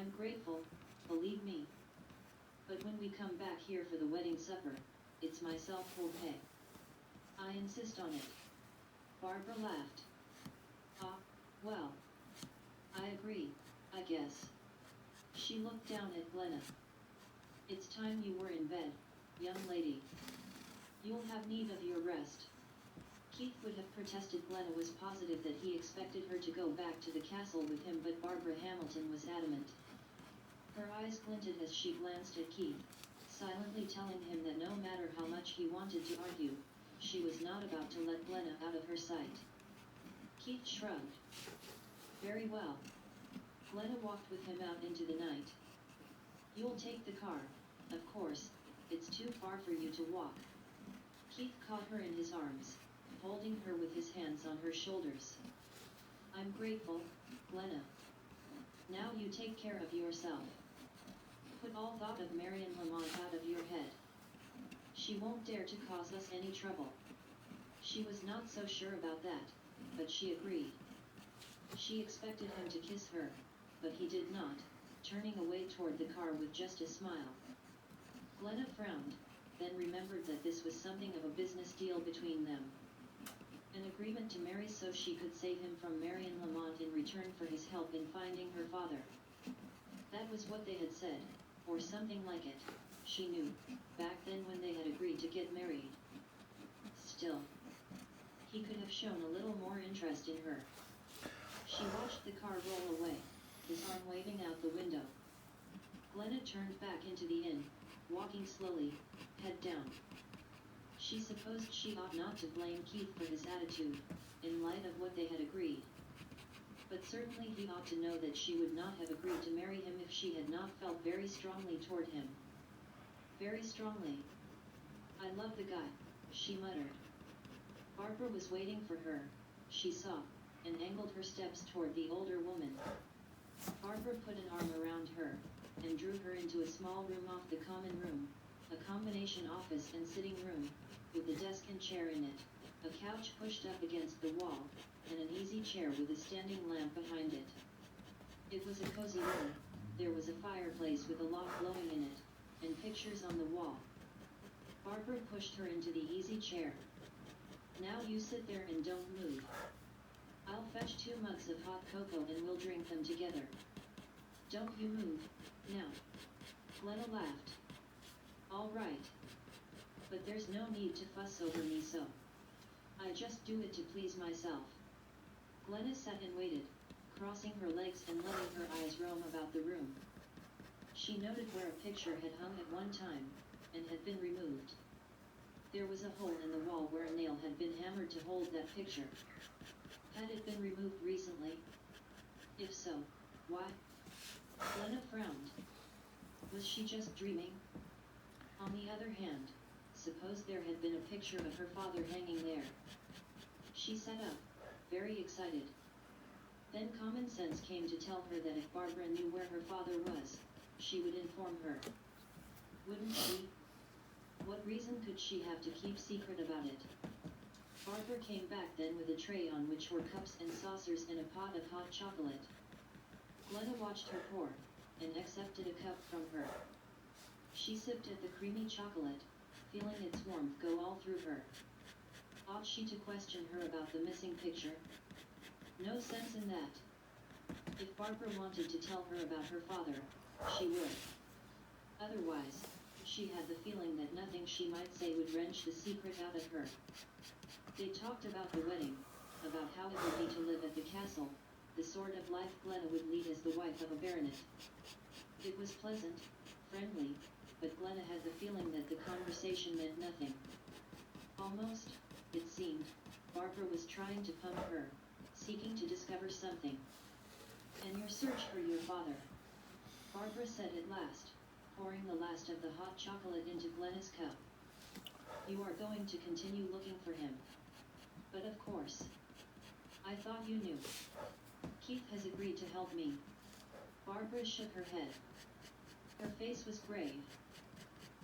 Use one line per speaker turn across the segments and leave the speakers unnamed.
I'm grateful, believe me. But when we come back here for the wedding supper, it's myself who'll pay. I insist on it. Barbara laughed. Ah, well. I agree, I guess. She looked down at Glenna. It's time you were in bed, young lady. You'll have need of your rest. Keith would have protested. Glenna was positive that he expected her to go back to the castle with him, but Barbara Hamilton was adamant. Her eyes glinted as she glanced at Keith, silently telling him that no matter how much he wanted to argue, she was not about to let Glenna out of her sight. Keith shrugged. Very well. Glenna walked with him out into the night. You'll take the car, of course, it's too far for you to walk. Keith caught her in his arms, holding her with his hands on her shoulders. I'm grateful, Glenna. Now you take care of yourself. Put all thought of Marion Lamont out of your head. She won't dare to cause us any trouble. She was not so sure about that, but she agreed. She expected him to kiss her, but he did not, turning away toward the car with just a smile. Glenna frowned, then remembered that this was something of a business deal between them. An agreement to marry so she could save him from Marion Lamont in return for his help in finding her father. That was what they had said, or something like it, she knew, back then when they had agreed to get married. Still, he could have shown a little more interest in her. She watched the car roll away, his arm waving out the window. Glenna turned back into the inn, walking slowly, head down. She supposed she ought not to blame Keith for his attitude, in light of what they had agreed. But certainly he ought to know that she would not have agreed to marry him if she had not felt very strongly toward him. Very strongly. I love the guy, she muttered. Barbara was waiting for her, she saw, and angled her steps toward the older woman. Barbara put an arm around her, and drew her into a small room off the common room, a combination office and sitting room, with a desk and chair in it, a couch pushed up against the wall, and an easy chair with a standing lamp behind it. It was a cozy room. There was a fireplace with a log glowing in it, and pictures on the wall. Barbara pushed her into the easy chair. Now you sit there and don't move. I'll fetch 2 mugs of hot cocoa and we'll drink them together. Don't you move, now. Glenna laughed. All right. But there's no need to fuss over me so. I just do it to please myself. Glenna sat and waited, crossing her legs and letting her eyes roam about the room. She noted where a picture had hung at one time, and had been removed. There was a hole in the wall where a nail had been hammered to hold that picture. Had it been removed recently? If so, why? Glenna frowned. Was she just dreaming? On the other hand, suppose there had been a picture of her father hanging there. She sat up, very excited. Then common sense came to tell her that if Barbara knew where her father was, she would inform her. Wouldn't she? What reason could she have to keep secret about it? Barbara came back then with a tray on which were cups and saucers and a pot of hot chocolate. Glenna watched her pour, and accepted a cup from her. She sipped at the creamy chocolate, feeling its warmth go all through her. Ought she to question her about the missing picture? No sense in that. If Barbara wanted to tell her about her father, she would. Otherwise, she had the feeling that nothing she might say would wrench the secret out of her. They talked about the wedding, about how it would be to live at the castle, the sort of life Glenna would lead as the wife of a baronet. It was pleasant, friendly, but Glenna had the feeling that the conversation meant nothing. Almost, it seemed, Barbara was trying to pump her, seeking to discover something. And your search for your father, Barbara said at last, pouring the last of the hot chocolate into Glenna's cup. You are going to continue looking for him. But of course. I thought you knew. Keith has agreed to help me. Barbara shook her head. Her face was grave.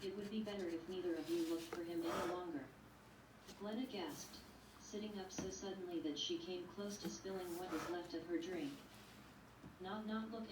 It would be better if neither of you looked for him any longer. Glenna gasped, sitting up so suddenly that she came close to spilling what was left of her drink. Not look